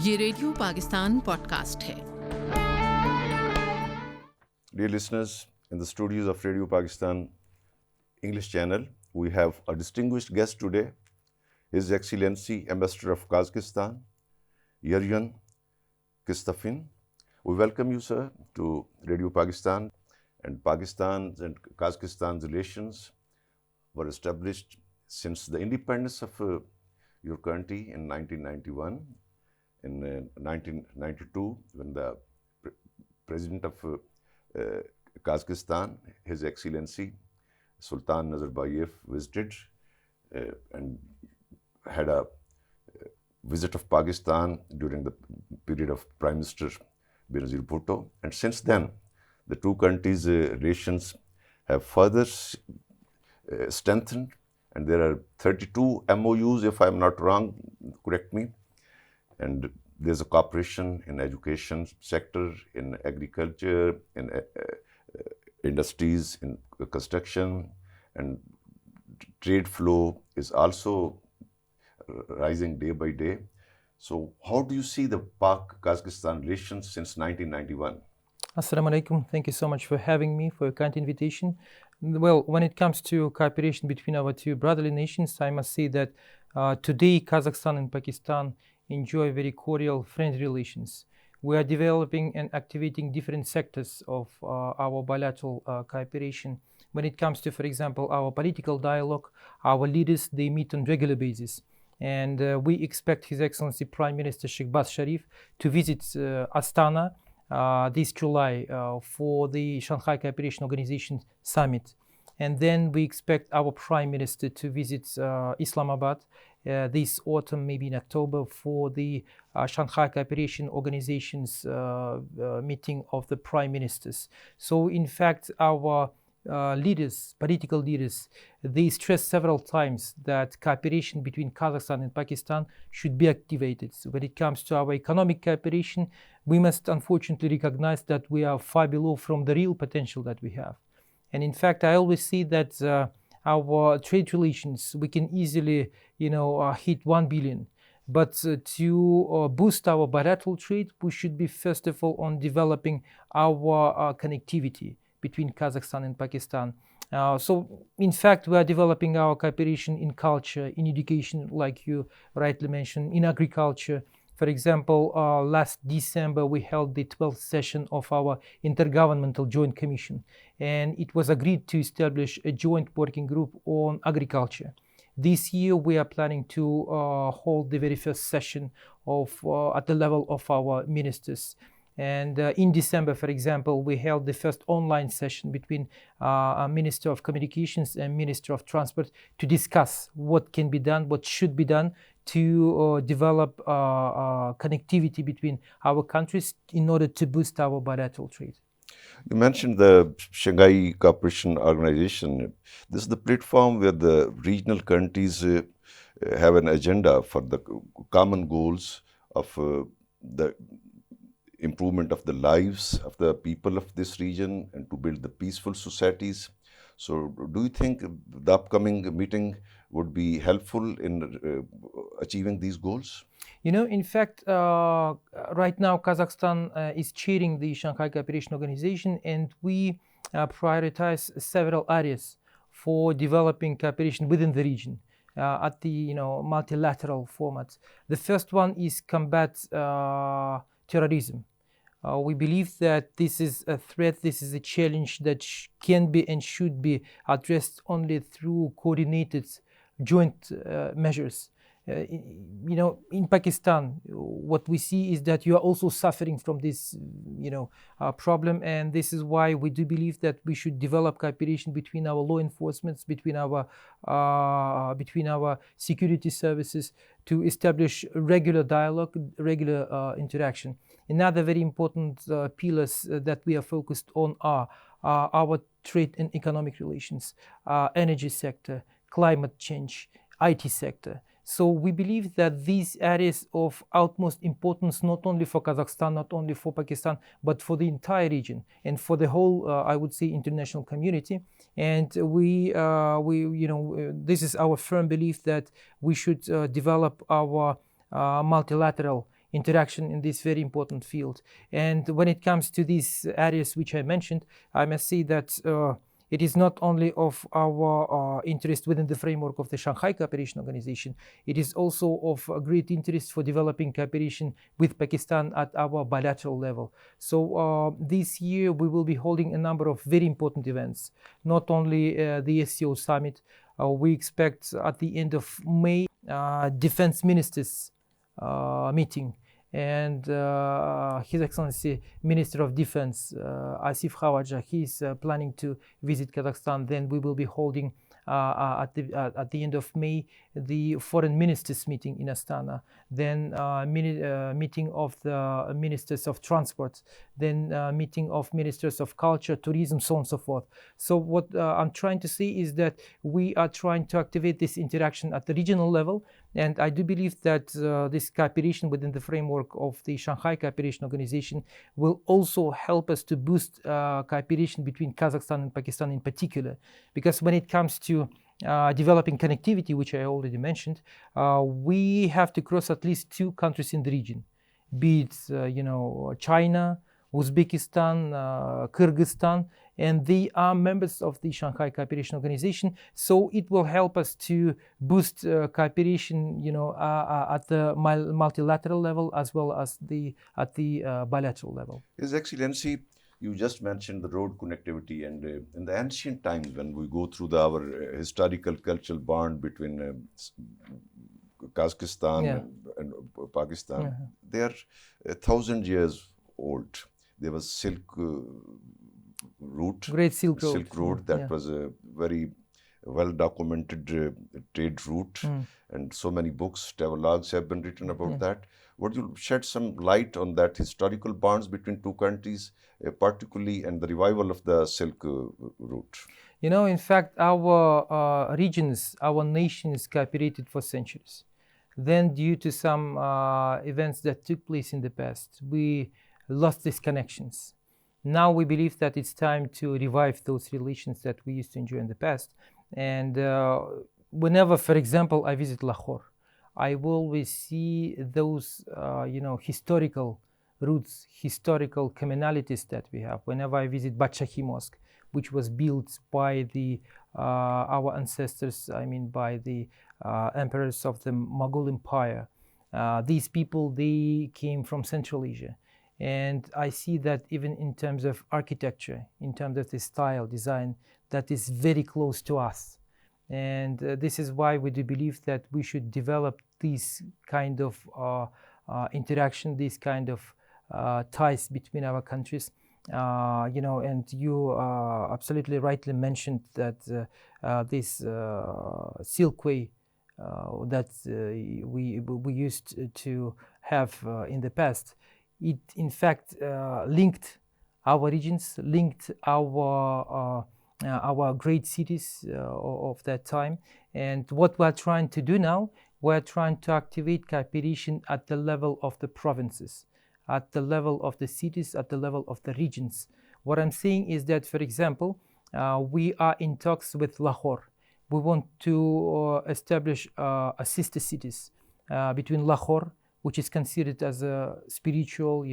ये radio Pakistan podcast है। Dear listeners, in the studios of Radio Pakistan English channel, we have a distinguished guest today, His Excellency Ambassador of Kazakhstan, Yerzhan Kistafin. We welcome you, sir, to Radio Pakistan. And Pakistan's and Kazakhstan's relations were established since the independence of your country in 1991. In 1992, when the president of Kazakhstan, His Excellency Sultan Nazarbayev, visited and had a visit of Pakistan during the period of Prime Minister Benazir Bhutto. And since then, the two countries' relations have further strengthened, and there are 32 MOUs, if I'm not wrong, correct me. And there's a cooperation in education sector, in agriculture, in industries, in construction, and trade flow is also rising day by day. So how do you see the Pak-Kazakhstan relations since 1991? Assalamu alaikum. Thank you so much for having me, for your kind invitation. Well, when it comes to cooperation between our two brotherly nations, I must say that today Kazakhstan and Pakistan enjoy very cordial, friendly relations. We are developing and activating different sectors of our bilateral cooperation. When it comes to, for example, our political dialogue, our leaders, they meet on regular basis. And we expect His Excellency Prime Minister Shehbaz Sharif to visit Astana this July for the Shanghai Cooperation Organization Summit. And then we expect our Prime Minister to visit Islamabad this autumn, maybe in October, for the Shanghai Cooperation Organization's meeting of the Prime Ministers. So in fact, our leaders, political leaders, they stressed several times that cooperation between Kazakhstan and Pakistan should be activated. So when it comes to our economic cooperation, we must unfortunately recognize that we are far below from the real potential that we have. And in fact, I always see that our trade relations, we can easily, hit 1 billion. But to boost our bilateral trade, we should be first of all on developing our connectivity between Kazakhstan and Pakistan. So in fact, we are developing our cooperation in culture, in education, like you rightly mentioned, in agriculture. For example, last December, we held the 12th session of our Intergovernmental Joint Commission, and it was agreed to establish a joint working group on agriculture. This year, we are planning to hold the very first session at the level of our ministers. And in December, for example, we held the first online session between Minister of Communications and Minister of Transport to discuss what can be done, what should be done to develop connectivity between our countries in order to boost our bilateral trade. You mentioned the Shanghai Cooperation Organization. This is the platform where the regional countries have an agenda for the common goals of the improvement of the lives of the people of this region and to build the peaceful societies. So do you think the upcoming meeting would be helpful in achieving these goals? In fact, right now Kazakhstan is chairing the Shanghai Cooperation Organization, and we prioritize several areas for developing cooperation within the region at the multilateral format. The first one is combat terrorism. We believe that this is a threat, this is a challenge that can be and should be addressed only through coordinated joint measures. In Pakistan, what we see is that you are also suffering from this, problem, and this is why we do believe that we should develop cooperation between our law enforcement, between our security services, to establish regular dialogue, regular interaction. Another very important pillars that we are focused on are our trade and economic relations, energy sector, climate change, IT sector. So we believe that these areas of utmost importance, not only for Kazakhstan, not only for Pakistan, but for the entire region and for the whole, I would say, international community. And this is our firm belief that we should develop our multilateral interaction in this very important field. And when it comes to these areas which I mentioned, I must say that it is not only of our interest within the framework of the Shanghai Cooperation Organization, it is also of great interest for developing cooperation with Pakistan at our bilateral level. So this year we will be holding a number of very important events, not only the SCO summit. We expect at the end of May defense ministers meeting, and His Excellency Minister of Defense Asif Khawaja, he is planning to visit Kazakhstan. Then we will be holding at the end of May the foreign ministers meeting in Astana, then meeting of the ministers of transport, then meeting of ministers of culture, tourism, so on and so forth. So what I'm trying to say is that we are trying to activate this interaction at the regional level, and I do believe that this cooperation within the framework of the Shanghai Cooperation Organization will also help us to boost cooperation between Kazakhstan and Pakistan in particular, because when it comes to developing connectivity, which I already mentioned, we have to cross at least 2 countries in the region, be it China, Uzbekistan, Kyrgyzstan, and they are members of the Shanghai Cooperation Organization. So it will help us to boost cooperation, at the multilateral level as well as at the bilateral level. His Excellency, you just mentioned the road connectivity, and in the ancient times when we go through our historical cultural bond between Kazakhstan and Pakistan, they are 1,000 years old. There was Silk Route, Great Silk Road. Silk Road that was a very well documented trade route, and so many books, travelogues have been written about that. Would you shed some light on that historical bonds between 2 countries, particularly, and the revival of the Silk Route? In fact, our regions, our nations cooperated for centuries. Then, due to some events that took place in the past, we lost these connections. Now we believe that it's time to revive those relations that we used to enjoy in the past. And whenever, for example, I visit Lahore, I will always see those, historical roots, historical commonalities that we have. Whenever I visit Badshahi Mosque, which was built by our ancestors, by the emperors of the Mughal Empire. These people, they came from Central Asia. And I see that even in terms of architecture, in terms of the style, design, that is very close to us. And this is why we do believe that we should develop these kind of interaction, these kind of ties between our countries. And you absolutely rightly mentioned that this Silkway that we used to have in the past, it in fact linked our regions, linked our great cities of that time. And what we're trying to do now, we're trying to activate cooperation at the level of the provinces, at the level of the cities, at the level of the regions. What I'm saying is that, for example, we are in talks with Lahore. We want to establish a sister cities between Lahore, which is considered as a spiritual,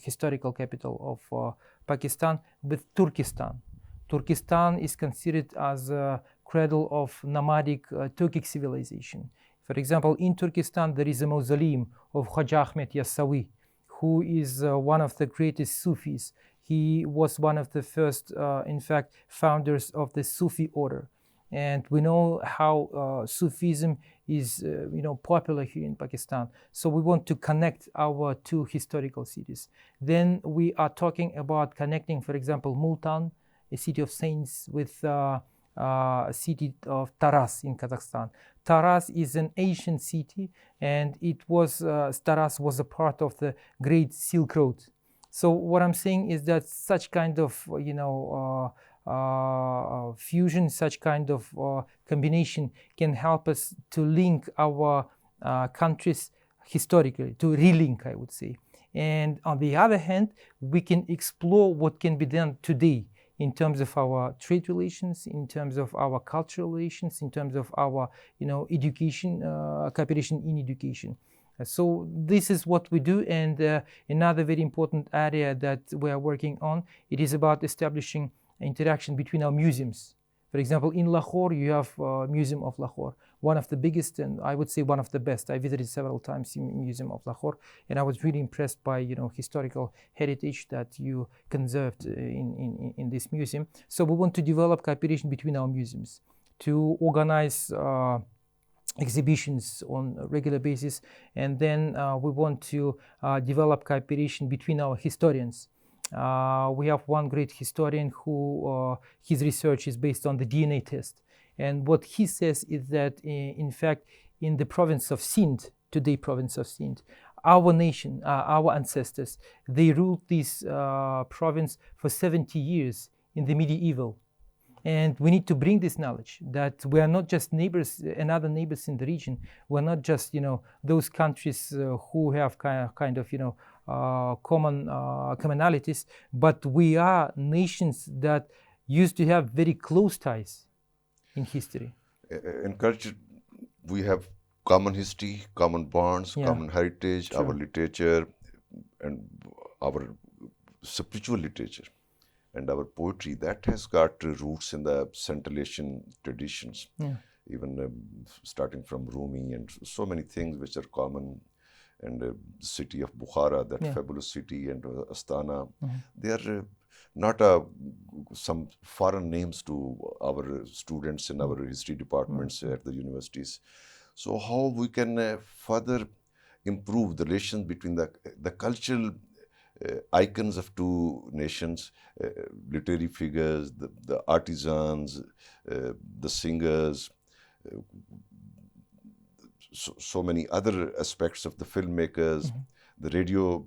historical capital of Pakistan, with Turkestan. Turkestan is considered as a cradle of nomadic Turkic civilization. For example, in Turkestan, there is a mausoleum of Hoja Ahmed Yassawi, who is one of the greatest Sufis. He was one of the first, in fact, founders of the Sufi order. And we know how Sufism is, popular here in Pakistan. So we want to connect our 2 historical cities. Then we are talking about connecting, for example, Multan, a city of saints, with a city of Taraz in Kazakhstan. Taraz is an ancient city, and Taraz was a part of the Great Silk Road. So what I'm saying is that such kind of, fusion, such kind of combination can help us to link our countries historically, to relink, I would say. And on the other hand, we can explore what can be done today in terms of our trade relations, in terms of our cultural relations, in terms of our, education, cooperation in education. So this is what we do, and another very important area that we are working on, it is about establishing interaction between our museums. For example, in Lahore, you have Museum of Lahore, one of the biggest and I would say one of the best. I visited several times in Museum of Lahore, and I was really impressed by historical heritage that you conserved in this museum. So we want to develop cooperation between our museums to organize exhibitions on a regular basis, and then we want to develop cooperation between our historians. We have one great historian who his research is based on the DNA test, and what he says is that in fact in the province of Sindh, today province of Sindh, our nation, our ancestors, they ruled this province for 70 years in the medieval. And we need to bring this knowledge that we are not just neighbors and other neighbors in the region. We're not just those countries who have kind of commonalities, but we are nations that used to have very close ties in history. In culture, we have common history, common bonds, Yeah. common heritage, True. our literature, and our spiritual literature. And our poetry, that has got roots in the Central Asian traditions, Yeah. even starting from Rumi and so many things which are common. And city of Bukhara, that Yeah. fabulous city, and Astana, Mhm. they are not some foreign names to our students in our history departments at the universities. So how we can further improve the relations between the cultural icons of two nations, literary figures, the artisans, the singers, so many other aspects of the filmmakers, the radio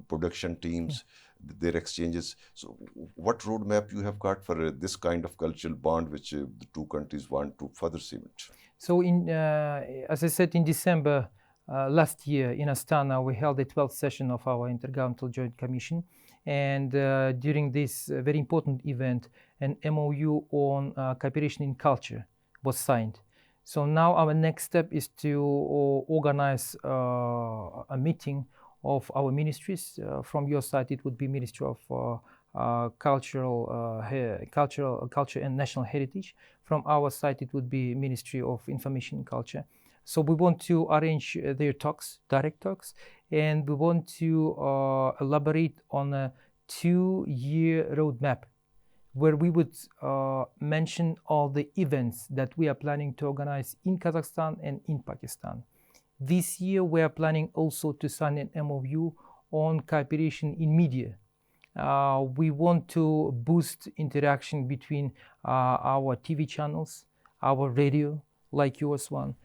production teams, their exchanges. So what roadmap you have got for this kind of cultural bond which the two countries want to further cement? So as I said, in December last year in Astana, we held the 12th session of our Intergovernmental Joint Commission. And during this very important event, an MOU on cooperation in culture was signed. So now our next step is to organize a meeting of our ministries. From your side, it would be Ministry of Culture and National Heritage. From our side, it would be Ministry of Information and Culture. So we want to arrange their talks, direct talks, and we want to elaborate on a 2-year roadmap where we would mention all the events that we are planning to organize in Kazakhstan and in Pakistan. This year, we are planning also to sign an MOU on cooperation in media. We want to boost interaction between our TV channels, our radio, like yours one,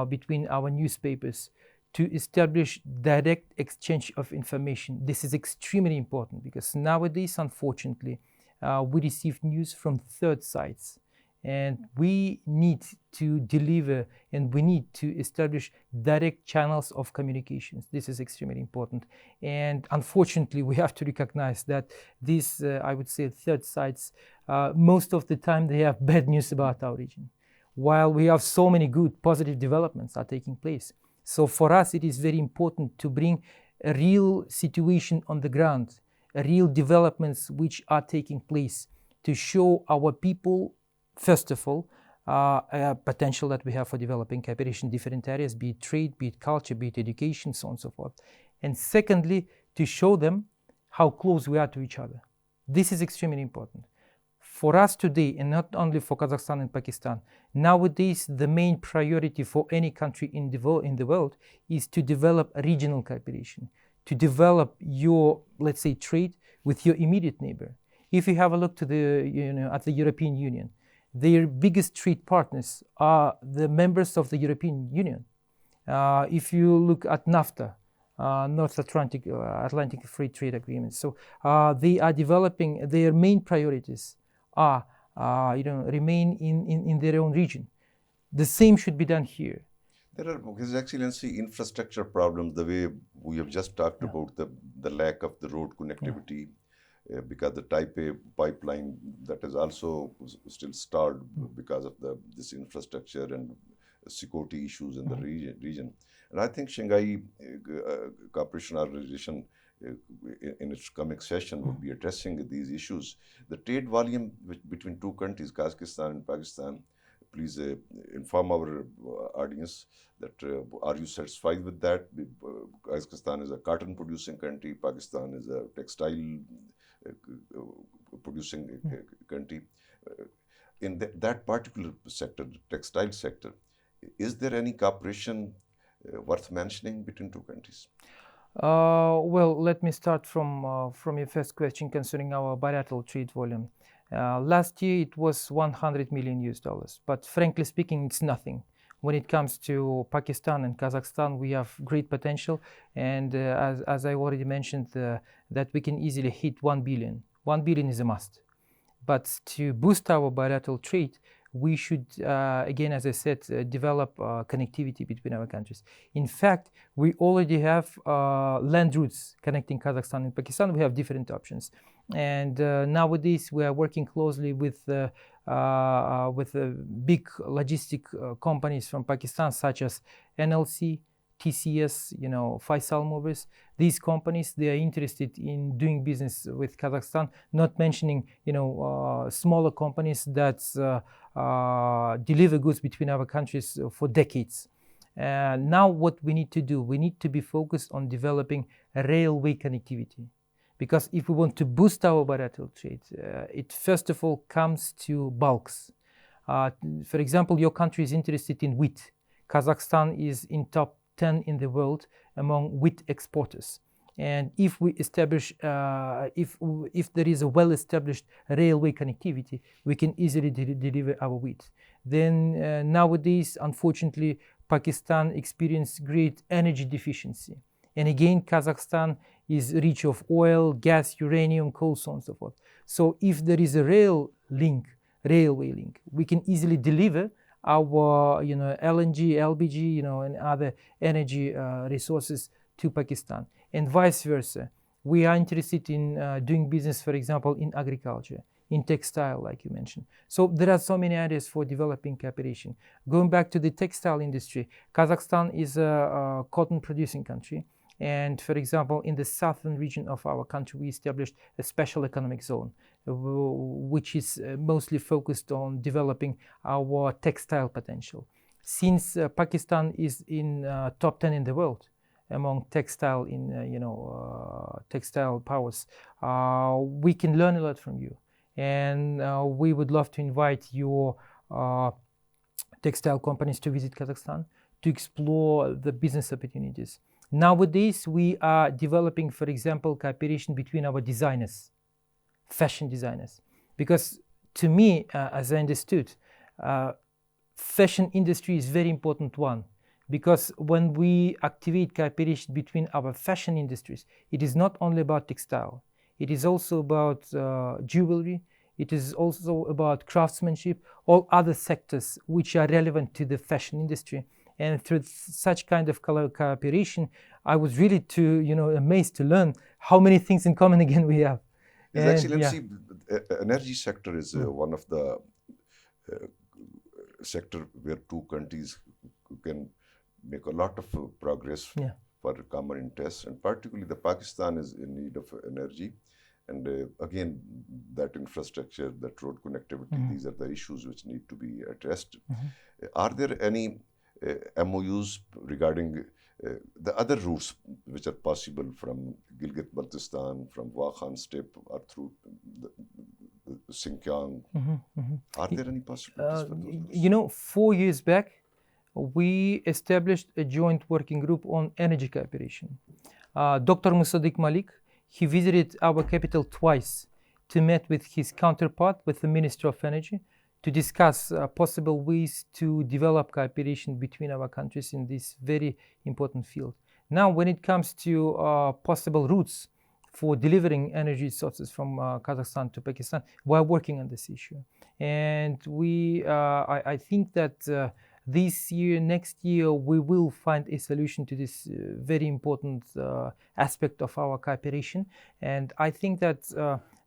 between our newspapers, to establish direct exchange of information. This is extremely important because nowadays, unfortunately, we receive news from third sides, and we need to deliver and we need to establish direct channels of communications. This is extremely important, and unfortunately we have to recognize that these I would say third sides most of the time they have bad news about our region, while we have so many good positive developments are taking place. So for us it is very important to bring a real situation on the ground, real developments which are taking place, to show our people, first of all, potential that we have for developing cooperation in different areas, be it trade, be it culture, be it education, so on and so forth. And secondly, to show them how close we are to each other. This is extremely important. For us today, and not only for Kazakhstan and Pakistan, nowadays the main priority for any country in the world is to develop regional cooperation, to develop your, let's say, trade with your immediate neighbor. If you have a look to at the European Union, their biggest trade partners are the members of the European Union. If you look at NAFTA, North Atlantic Free Trade Agreement, so they are developing, their main priorities are remain in their own region. The same should be done here. There are, His Excellency, infrastructure problems, the way we have just talked about the lack of the road connectivity, because the Type A pipeline that is also still stalled because of this infrastructure, and security issues in the region. And I think Shanghai Cooperation Organization in its coming session would be addressing these issues. The trade volume between two countries, Kazakhstan and Pakistan, please inform our audience that are you satisfied with that? Kazakhstan is a cotton producing country, Pakistan is a textile producing country. In that particular sector, the textile sector, is there any cooperation worth mentioning between two countries? Well, let me start from your first question concerning our bilateral trade volume. Last year it was $100 million, but frankly speaking, it's nothing. When it comes to Pakistan and Kazakhstan, we have great potential, and as I already mentioned, that we can easily hit 1 billion. 1 billion is a must. But to boost our bilateral trade, we should, again, as I said, develop connectivity between our countries. In fact, we already have land routes connecting Kazakhstan and Pakistan. We have different options. And nowadays, we are working closely with big logistic companies from Pakistan, such as NLC, TCS, Faisal Movers. These companies, they are interested in doing business with Kazakhstan, not mentioning, smaller companies that deliver goods between our countries for decades. Now what we need to do, we need to be focused on developing railway connectivity. Because if we want to boost our bilateral trade, it first of all comes to bulks. For example, your country is interested in wheat. Kazakhstan is in top 10 in the world among wheat exporters. And if we establish, if there is a well-established railway connectivity, we can easily deliver our wheat. Then nowadays, unfortunately, Pakistan experiences great energy deficiency. And again, Kazakhstan is rich of oil, gas, uranium, coal, so on and so forth. So if there is a railway link, we can easily deliver our LNG, LBG, and other energy resources to Pakistan, and vice versa. We are interested in doing business, for example, in agriculture, in textile, like you mentioned. So there are so many areas for developing cooperation. Going back to the textile industry, Kazakhstan is a cotton producing country. And for example, in the southern region of our country, we established a special economic zone, which is mostly focused on developing our textile potential. Since Pakistan is in top 10 in the world among textile textile powers, we can learn a lot from you, and we would love to invite your textile companies to visit Kazakhstan to explore the business opportunities. Nowadays, we are developing, for example, cooperation between our designers, fashion designers. Because to me, as I understood, fashion industry is very important one. Because when we activate cooperation between our fashion industries, it is not only about textile. It is also about jewelry. It is also about craftsmanship, all other sectors which are relevant to the fashion industry. And through such kind of cooperation, I was really amazed to learn how many things in common again we have. Actually, let's see, energy sector is one of the sector where two countries can make a lot of progress for common interests, and particularly the Pakistan is in need of energy. And again, that infrastructure, that road connectivity, these are the issues which need to be addressed. Are there any MOUs regarding the other routes which are possible from Gilgit-Baltistan, from Wakhan Steppe, or through the Xinjiang? Are there any possibilities for those routes? 4 years back, we established a joint working group on energy cooperation. Dr. Musaddiq Malik, he visited our capital twice to meet with his counterpart, with the Minister of Energy, to discuss possible ways to develop cooperation between our countries in this very important field. Now, when it comes to possible routes for delivering energy sources from Kazakhstan to Pakistan, we're working on this issue. And I think that this year, next year, we will find a solution to this very important aspect of our cooperation. And I think that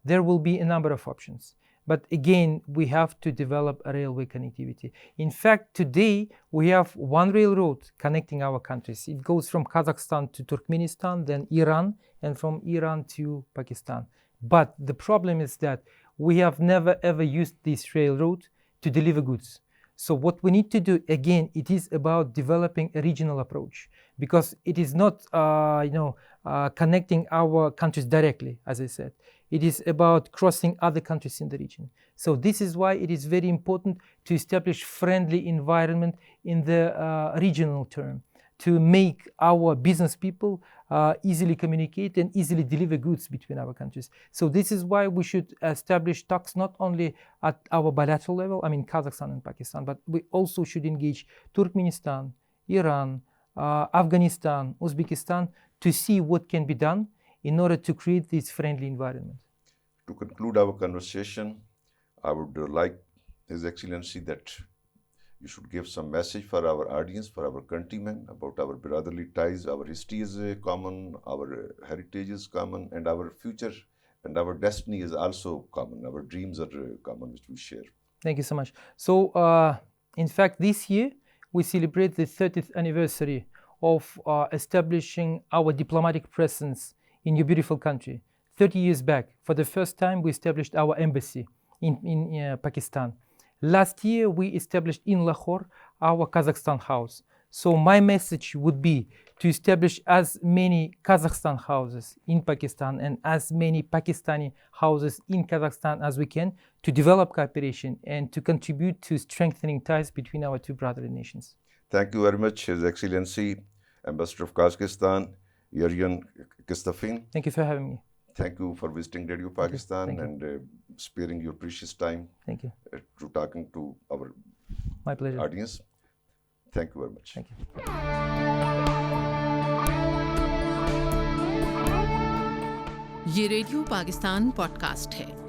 there will be a number of options. But again, we have to develop a railway connectivity. In fact, today we have one railroad connecting our countries. It goes from Kazakhstan to Turkmenistan, then Iran, and from Iran to Pakistan. But the problem is that we have never ever used this railroad to deliver goods. So what we need to do, again, it is about developing a regional approach, because it is not connecting our countries directly, as I said. It is about crossing other countries in the region. So this is why it is very important to establish friendly environment in the regional term, to make our business people easily communicate and easily deliver goods between our countries. So this is why we should establish talks not only at our bilateral level, I mean Kazakhstan and Pakistan, but we also should engage Turkmenistan, Iran, Afghanistan, Uzbekistan to see what can be done in order to create this friendly environment. To conclude our conversation, I would like His Excellency that you should give some message for our audience, for our countrymen, about our brotherly ties. Our history is common, our heritage is common, and our future and our destiny is also common. Our dreams are common, which we share. Thank you so much. So, in fact, this year we celebrate the 30th anniversary of establishing our diplomatic presence in your beautiful country. 30 years back, for the first time, we established our embassy in Pakistan. Last year, we established in Lahore our Kazakhstan house. So my message would be to establish as many Kazakhstan houses in Pakistan and as many Pakistani houses in Kazakhstan as we can, to develop cooperation and to contribute to strengthening ties between our two brotherly nations. Thank you very much, His Excellency, Ambassador of Kazakhstan, Yerzhan Kistafin. Thank you for having me. Thank you for visiting Radio Pakistan Thank you. and sparing your precious time Thank you. to talking to our My pleasure. audience. Thank you very much. Thank you. ये radio Pakistan podcast है।